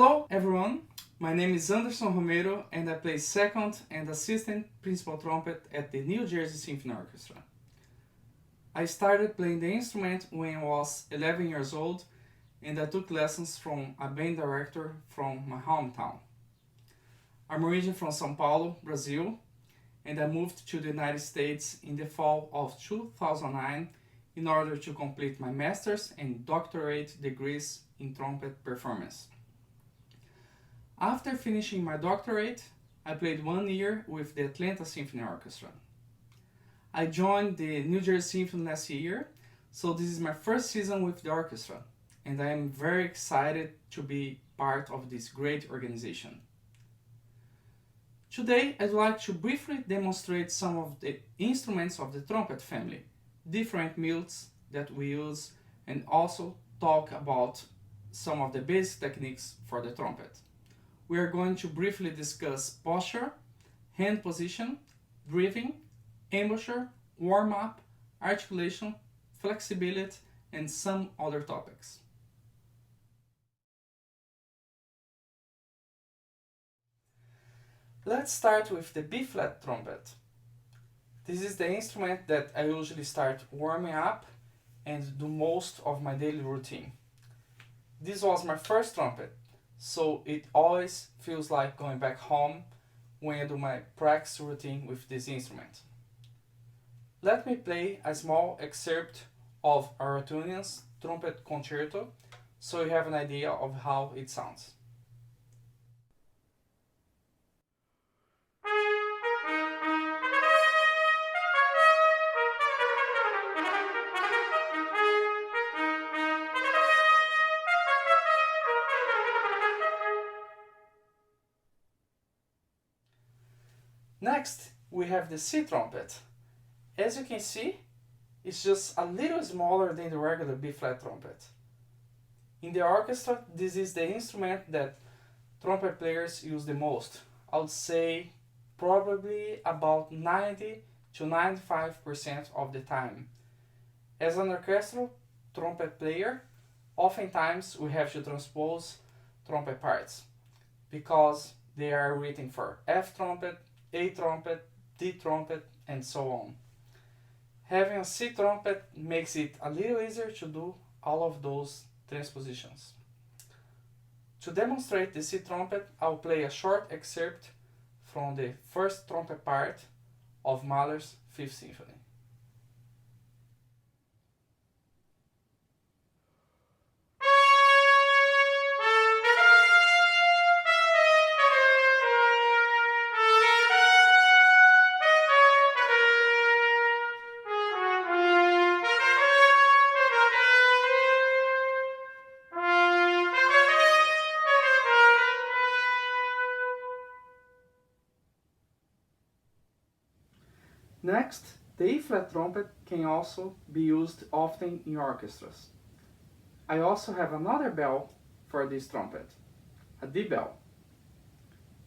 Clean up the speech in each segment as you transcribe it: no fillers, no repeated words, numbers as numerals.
Hello everyone, my name is Romero and I play second and assistant principal trumpet at the New Jersey Symphony Orchestra. I started playing the instrument when I was 11 years old and I took lessons from a band director from my hometown. I'm originally from São Paulo, Brazil, and I moved to the United States in the fall of 2009 in order to complete my master's and doctorate degrees in trumpet performance. After finishing my doctorate, I played 1 year with the Atlanta Symphony Orchestra. I joined the New Jersey Symphony last year, so this is my first season with the orchestra, and I am very excited to be part of this great organization. Today, I'd like to briefly demonstrate some of the instruments of the trumpet family, different mutes that we use, and also talk about some of the basic techniques for the trumpet. We are going to briefly discuss posture, hand position, breathing, embouchure, warm-up, articulation, flexibility, and some other topics. Let's start with the B-flat trumpet. This is the instrument that I usually start warming up and do most of my daily routine. This was my first trumpet, so it always feels like going back home when I do my practice routine with this instrument. Let me play a small excerpt of Articulations trumpet concerto so you have an idea of how it sounds. Next, we have the C trumpet. As you can see, it's just a little smaller than the regular B-flat trumpet. In the orchestra, this is the instrument that trumpet players use the most. I would say probably about 90 to 95% of the time. As an orchestral trumpet player, oftentimes we have to transpose trumpet parts because they are written for F trumpet, A trumpet, D trumpet, and so on. Having a C trumpet makes it a little easier to do all of those transpositions. To demonstrate the C trumpet, I'll play a short excerpt from the first trumpet part of Mahler's Fifth Symphony. Next, the E-flat trumpet can also be used often in orchestras. I also have another bell for this trumpet, a D bell.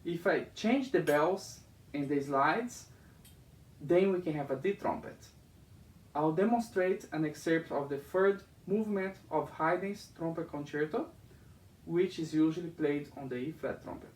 If I change the bells and the slides, then we can have a D trumpet. I'll demonstrate an excerpt of the third movement of Haydn's trumpet concerto, which is usually played on the E-flat trumpet.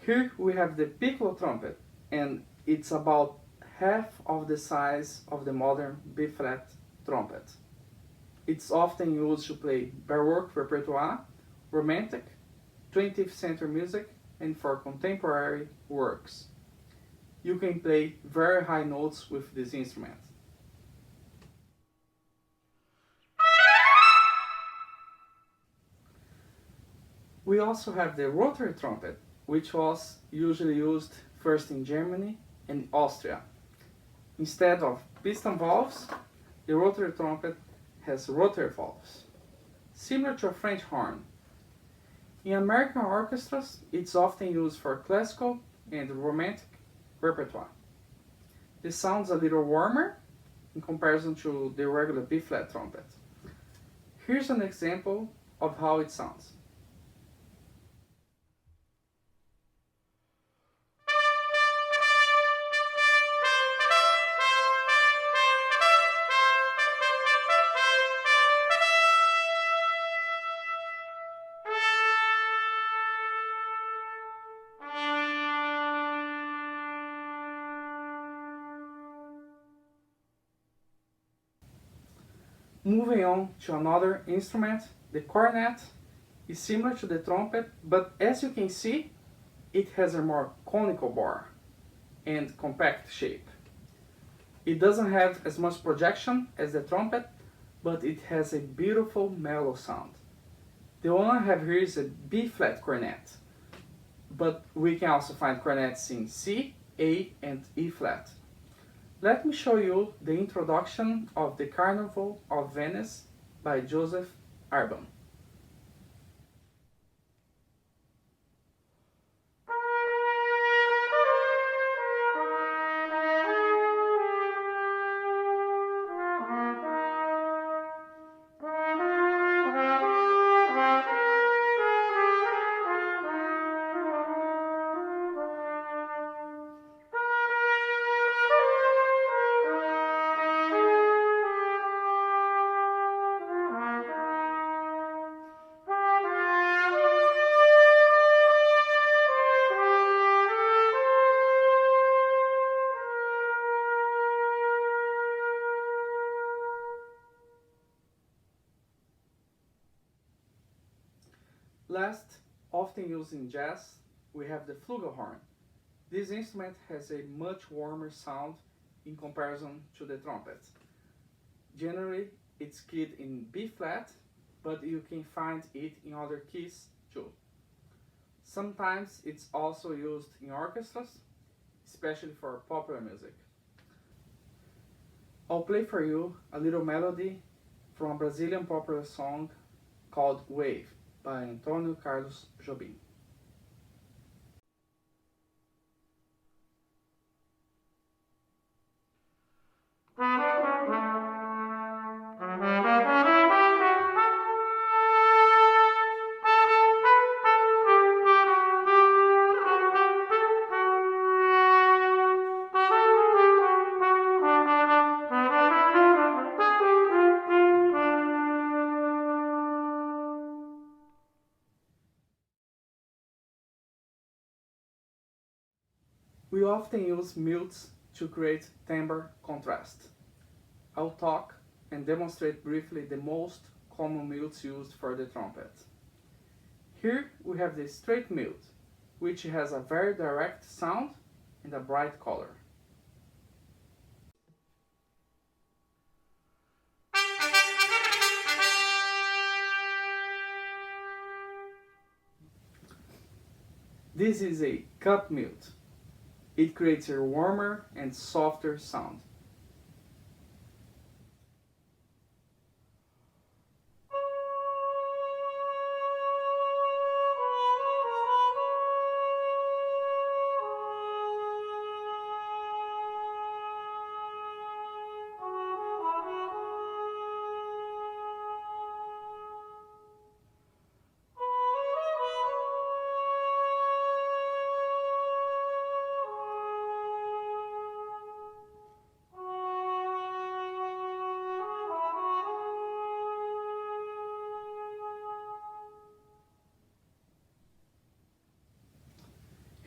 Here we have the piccolo trumpet, and it's about half of the size of the modern B-flat trumpet. It's often used to play Baroque repertoire, Romantic, 20th century music, and for contemporary works. You can play very high notes with this instrument. We also have the rotary trumpet, which was usually used first in Germany and Austria. Instead of piston valves, the rotary trumpet has rotary valves, similar to a French horn. In American orchestras, it's often used for classical and romantic repertoire. This sounds a little warmer in comparison to the regular B-flat trumpet. Here's an example of how it sounds. Moving on to another instrument, the cornet is similar to the trumpet, but as you can see, it has a more conical bar and compact shape. It doesn't have as much projection as the trumpet, but it has a beautiful mellow sound. The one I have here is a B-flat cornet, but we can also find cornets in C, A, and E-flat. Let me show you the introduction of the Carnival of Venice by Joseph Arban. Last, often used in jazz, we have the flugelhorn. This instrument has a much warmer sound in comparison to the trumpet. Generally, it's keyed in B flat, but you can find it in other keys too. Sometimes it's also used in orchestras, especially for popular music. I'll play for you a little melody from a Brazilian popular song called Wave by Antônio Carlos Jobim. We often use mutes to create timbre contrast. I'll talk and demonstrate briefly the most common mutes used for the trumpet. Here we have the straight mute, which has a very direct sound and a bright color. This is a cup mute. It creates a warmer and softer sound.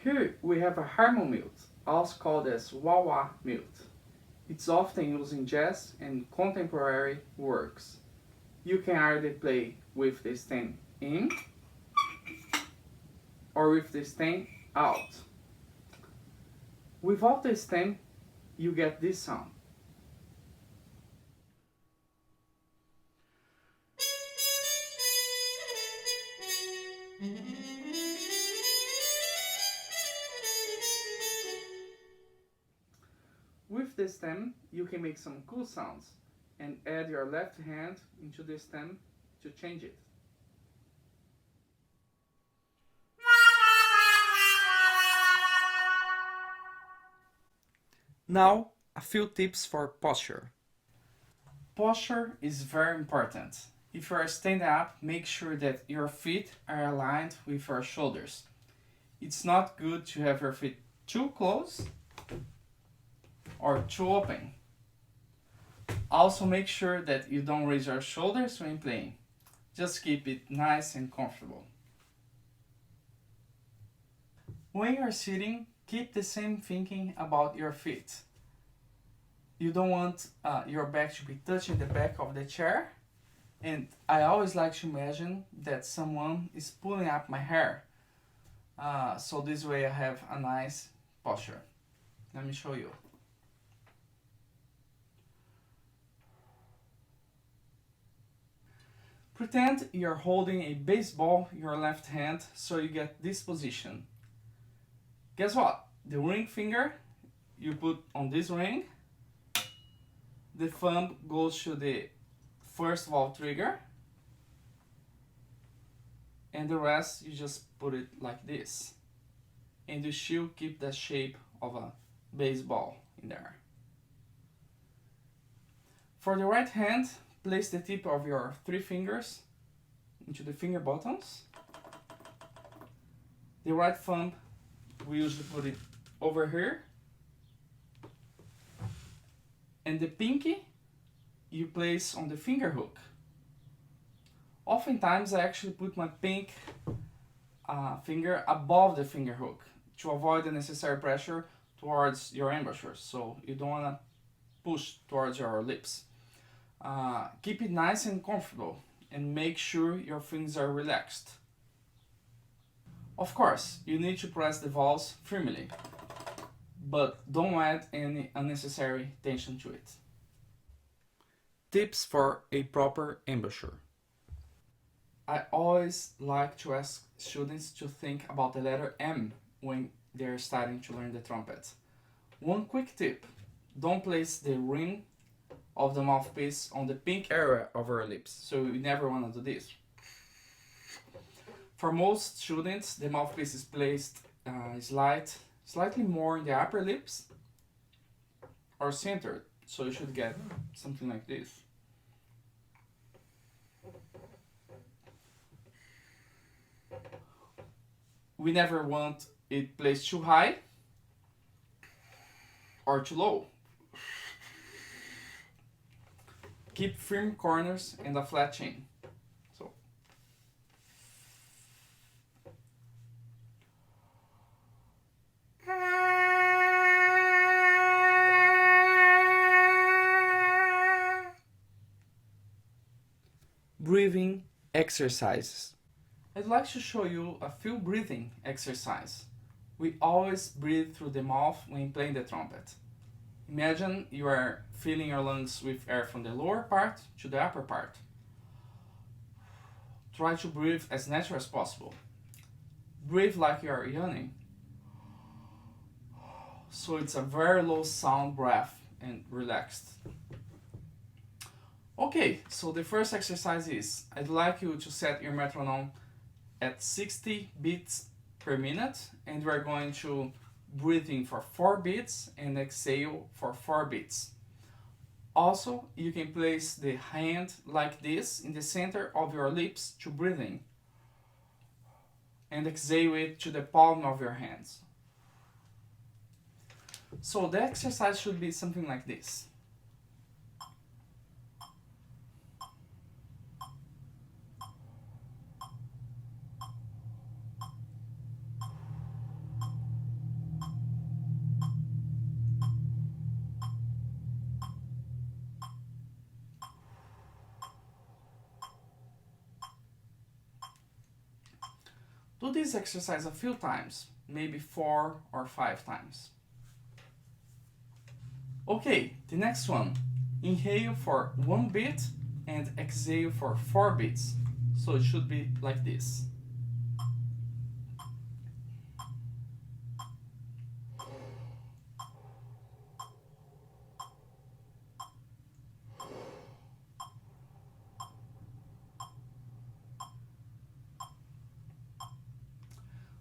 Here we have a harmon mute, also called as wah-wah mute. It's often used in jazz and contemporary works. You can either play with the stem in or with the stem out. Without the stem, you get this sound. With the stem, you can make some cool sounds and add your left hand into the stem to change it. Now, a few tips for posture. Posture is very important. If you are standing up, make sure that your feet are aligned with your shoulders. It's not good to have your feet too close or too open. Also make sure that you don't raise your shoulders when playing. Just keep it nice and comfortable. When you're sitting, keep the same thinking about your feet. You don't want your back to be touching the back of the chair. And I always like to imagine that someone is pulling up my hair. So this way I have a nice posture. Let me show you. Pretend you're holding a baseball in your left hand so you get this position. Guess what? The ring finger you put on this ring, the thumb goes to the first valve trigger, and the rest you just put it like this. And you still keep the shape of a baseball in there. For the right hand, place the tip of your 3 fingers into the finger buttons. The right thumb, we usually put it over here. And the pinky, you place on the finger hook. Oftentimes I actually put my pink finger above the finger hook to avoid the necessary pressure towards your embouchure, so you don't want to push towards your lips. Keep it nice and comfortable and make sure your fingers are relaxed. Of course, you need to press the valves firmly, but don't add any unnecessary tension to it. Tips for a proper embouchure. I always like to ask students to think about the letter M when they're starting to learn the trumpet. One quick tip: don't place the ring of the mouthpiece on the pink area of your lips, so you never want to do this. For most students, the mouthpiece is placed slightly more in the upper lips or centered, so you should get something like this. We never want it placed too high or too low. Keep firm corners and a flat chin. So. Breathing exercises. I'd like to show you a few breathing exercises. We always breathe through the mouth when playing the trumpet. Imagine you are filling your lungs with air from the lower part to the upper part. Try to breathe as natural as possible. Breathe like you are yawning. So it's a very low sound breath and relaxed. Okay, so the first exercise is, I'd like you to set your metronome at 60 beats per minute, and we're going to breathe in for 4 beats and exhale for 4 beats. Also, you can place the hand like this in the center of your lips to breathe in, and exhale it to the palm of your hands. So the exercise should be something like this. Do this exercise a few times, maybe 4 or 5 times. Okay, the next one. Inhale for 1 beat and exhale for 4 beats. So it should be like this.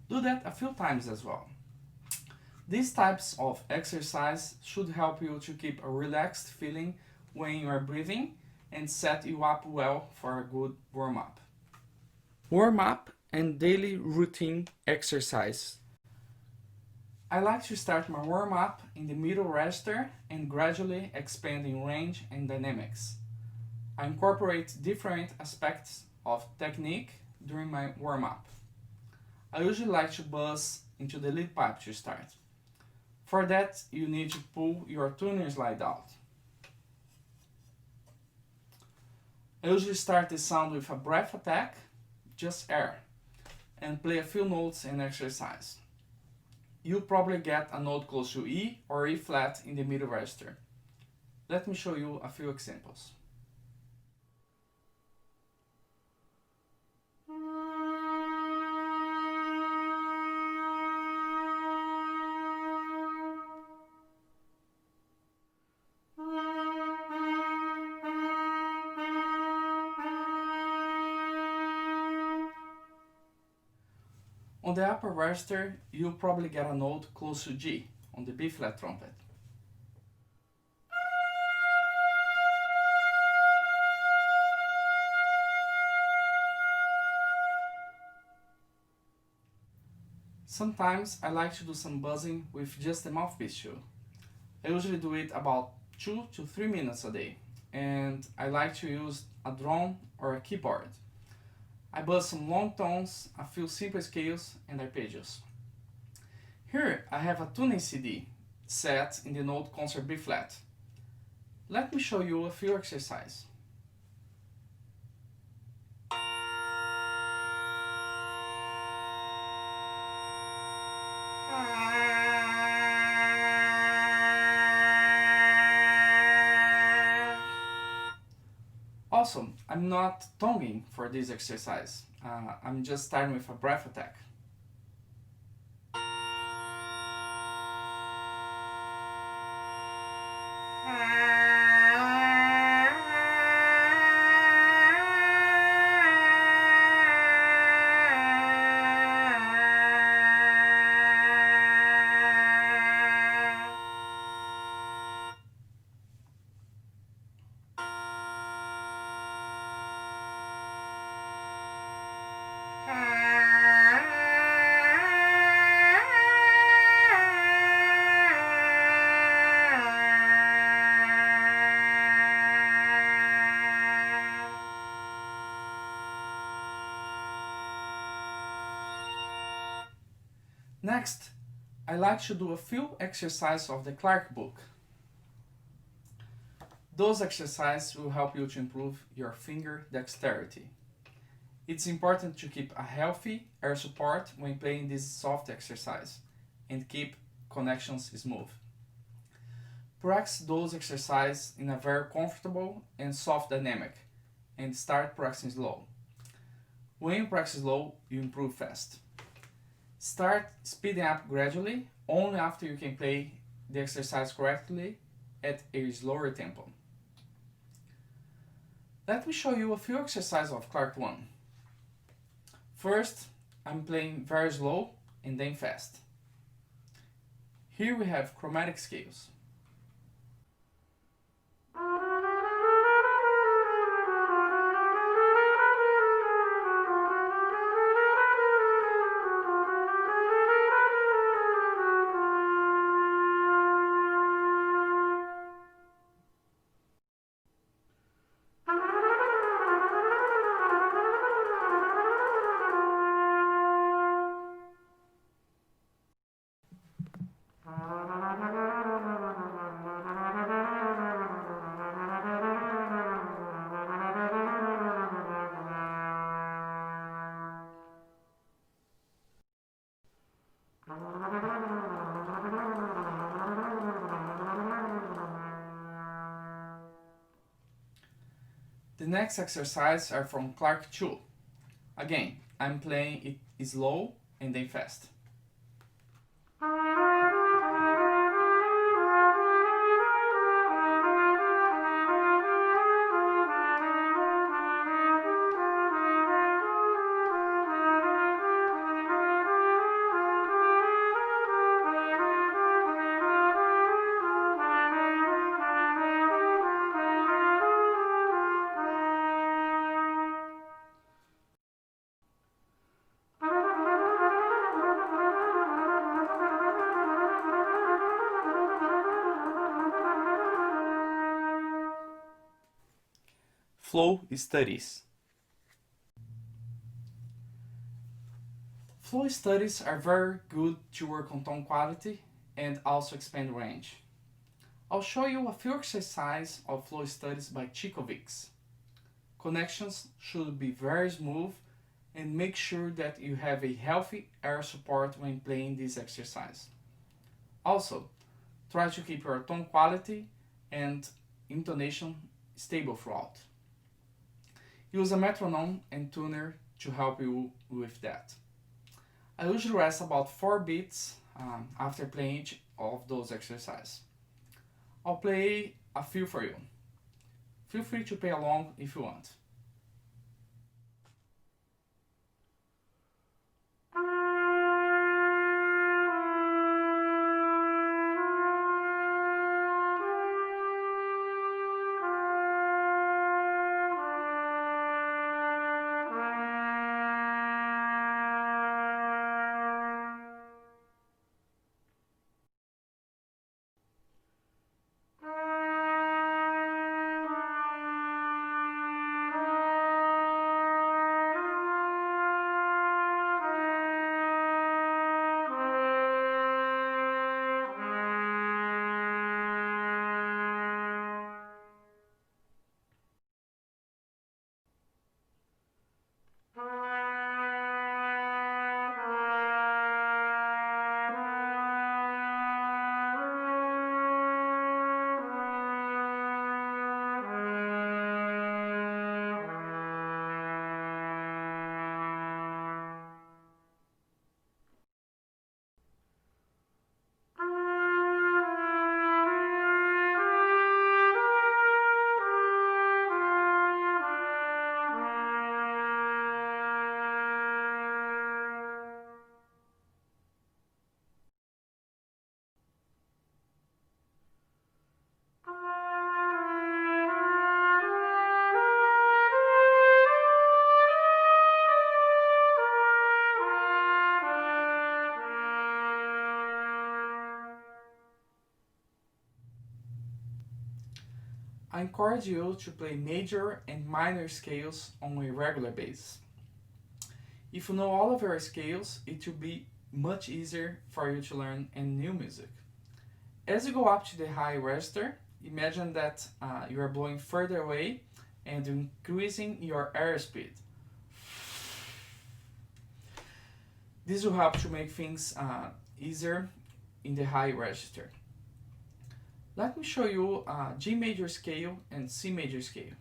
Do that a few times as well. These types of exercise should help you to keep a relaxed feeling when you are breathing and set you up well for a good warm-up. Warm-up and daily routine exercise. I like to start my warm-up in the middle register and gradually expand in range and dynamics. I incorporate different aspects of technique during my warm-up. I usually like to buzz into the lead pipe to start. For that, you need to pull your tuner slide out. I usually start the sound with a breath attack, just air, and play a few notes and exercise. You'll probably get a note close to E or E flat in the middle register. Let me show you a few examples. On the upper register, you'll probably get a note close to G on the B flat trumpet. Sometimes I like to do some buzzing with just the mouthpiece tool. I usually do it about 2 to 3 minutes a day, and I like to use a drone or a keyboard. I buzz some long tones, a few simple scales, and arpeggios. Here I have a tuning CD set in the note concert B flat. Let me show you a few exercises. Also, I'm not tonguing for this exercise. I'm just starting with a breath attack. Next, I like to do a few exercises of the Clark book. Those exercises will help you to improve your finger dexterity. It's important to keep a healthy air support when playing this soft exercise and keep connections smooth. Practice those exercises in a very comfortable and soft dynamic and start practicing slow. When you practice slow, you improve fast. Start speeding up gradually, only after you can play the exercise correctly at a slower tempo. Let me show you a few exercises of Clark 1. First, I'm playing very slow and then fast. Here we have chromatic scales. The next exercises are from Clark 2. Again, I'm playing it slow and then fast. Flow studies. Flow studies are very good to work on tone quality and also expand range. I'll show you a few exercises of flow studies by Chikovics. Connections should be very smooth and make sure that you have a healthy air support when playing this exercise. Also, try to keep your tone quality and intonation stable throughout. Use a metronome and tuner to help you with that. I usually rest about 4 beats after playing each of those exercises. I'll play a few for you. Feel free to play along if you want. I encourage you to play major and minor scales on a regular basis. If you know all of your scales, it will be much easier for you to learn any new music. As you go up to the high register, imagine that you are blowing further away and increasing your airspeed. This will help to make things easier in the high register. Let me show you G major scale and C major scale.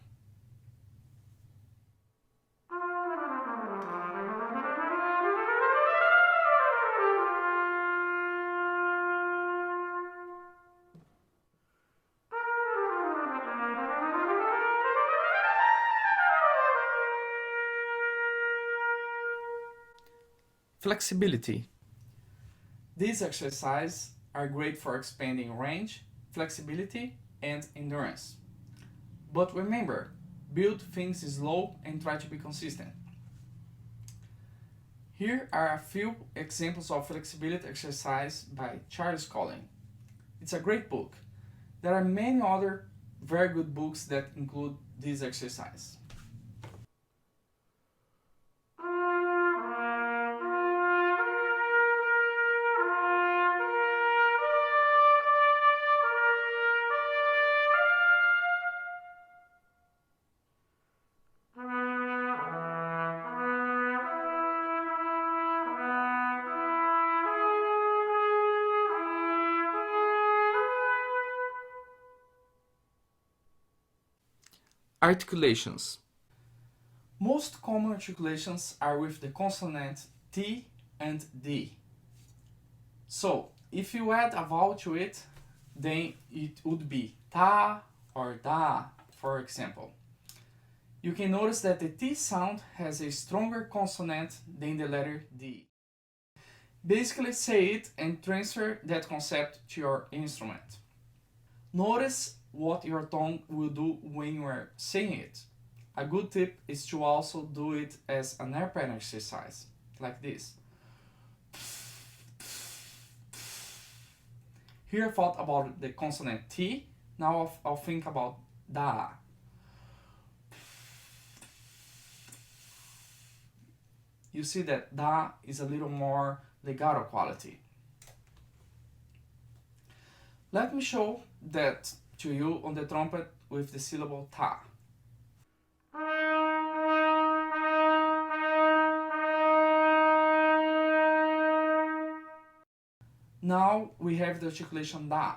Flexibility. These exercises are great for expanding range, flexibility, and endurance. But remember, build things slow and try to be consistent. Here are a few examples of flexibility exercise by Charles Collins. It's a great book. There are many other very good books that include this exercise. Articulations. Most common articulations are with the consonant T and D. So, if you add a vowel to it, then it would be ta or da, for example. You can notice that the T sound has a stronger consonant than the letter D. Basically say it and transfer that concept to your instrument. Notice what your tongue will do when you are saying it. A good tip is to also do it as an air pattern exercise, like this. Here I thought about the consonant T, now I'll think about da. You see that da is a little more legato quality. Let me show that to you on the trumpet with the syllable ta. Now we have the articulation da.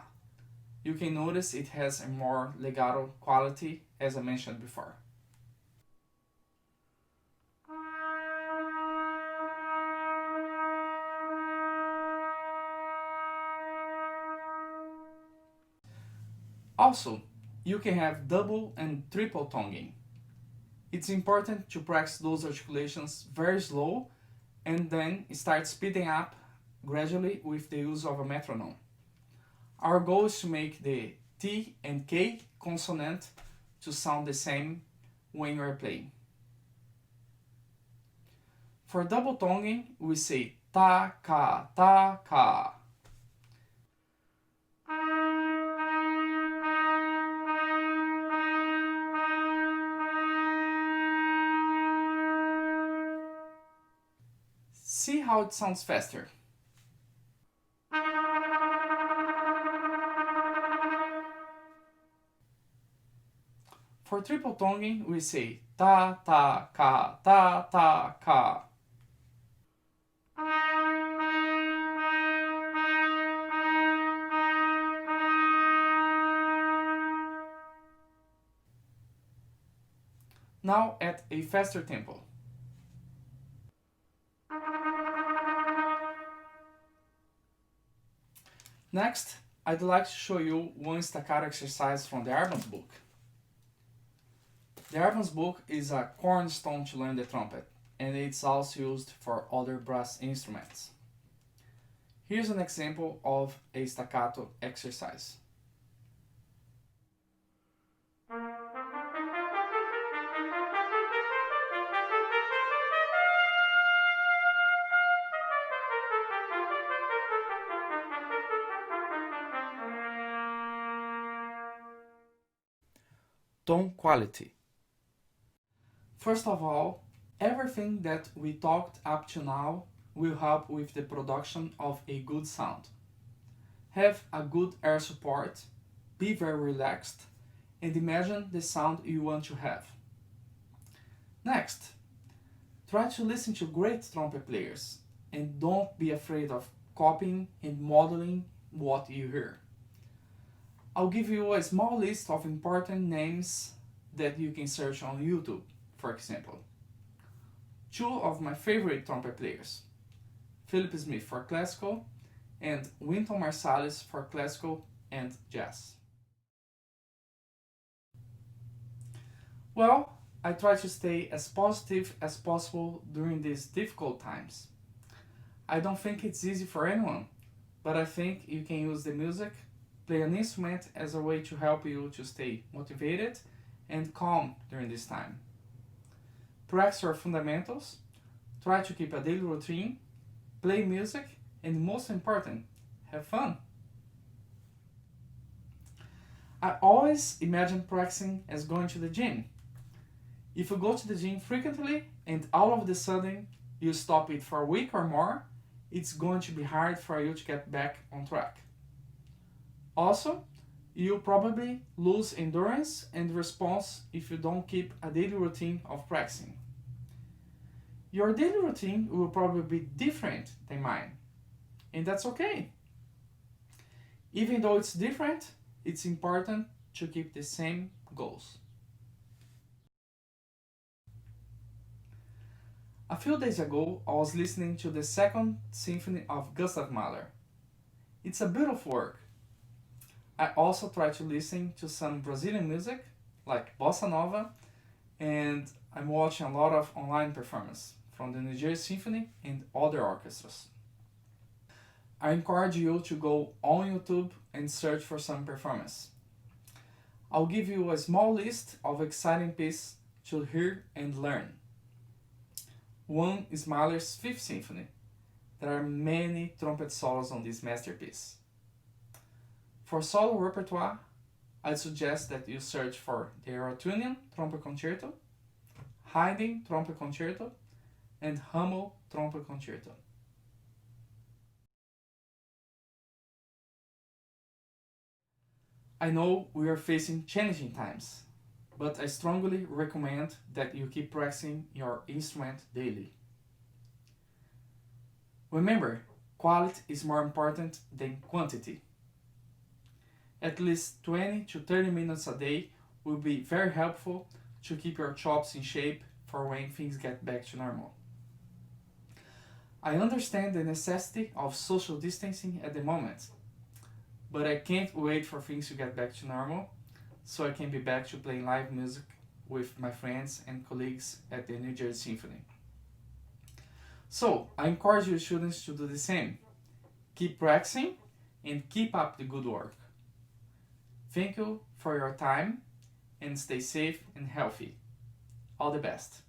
You can notice it has a more legato quality, as I mentioned before. Also, you can have double and triple tonguing. It's important to practice those articulations very slow and then start speeding up gradually with the use of a metronome. Our goal is to make the T and K consonant to sound the same when you are playing. For double tonguing, we say ta, ka, ta, ka. See how it sounds faster. For triple tonguing, we say ta, ta, ka, ta, ta, ka. Now at a faster tempo. Next, I'd like to show you one staccato exercise from the Arban's book. The Arban's book is a cornerstone to learn the trumpet, and it's also used for other brass instruments. Here's an example of a staccato exercise. Tone quality. First of all, everything that we talked up to now will help with the production of a good sound. Have a good air support, be very relaxed, and imagine the sound you want to have. Next, try to listen to great trumpet players and don't be afraid of copying and modeling what you hear. I'll give you a small list of important names that you can search on YouTube, for example. Two of my favorite trumpet players, Philip Smith for classical and Wynton Marsalis for classical and jazz. Well, I try to stay as positive as possible during these difficult times. I don't think it's easy for anyone, but I think you can use the music, play an instrument as a way to help you to stay motivated and calm during this time. Practice your fundamentals, try to keep a daily routine, play music, and most important, have fun. I always imagine practicing as going to the gym. If you go to the gym frequently and all of a sudden you stop it for a week or more, it's going to be hard for you to get back on track. Also, you'll probably lose endurance and response if you don't keep a daily routine of practicing. Your daily routine will probably be different than mine, and that's okay. Even though it's different, it's important to keep the same goals. A few days ago, I was listening to the second symphony of Gustav Mahler. It's a beautiful work. I also try to listen to some Brazilian music, like bossa nova, and I'm watching a lot of online performances from the NJSO Symphony and other orchestras. I encourage you to go on YouTube and search for some performance. I'll give you a small list of exciting pieces to hear and learn. One is Mahler's Fifth Symphony. There are many trumpet solos on this masterpiece. For solo repertoire, I'd suggest that you search for the Aratunian Trumpet Concerto, Haydn Trumpet Concerto, and Hummel Trumpet Concerto. I know we are facing challenging times, but I strongly recommend that you keep practicing your instrument daily. Remember, quality is more important than quantity. At least 20 to 30 minutes a day will be very helpful to keep your chops in shape for when things get back to normal. I understand the necessity of social distancing at the moment, but I can't wait for things to get back to normal so I can be back to playing live music with my friends and colleagues at the New Jersey Symphony. So, I encourage you students to do the same. Keep practicing and keep up the good work. Thank you for your time and stay safe and healthy. All the best.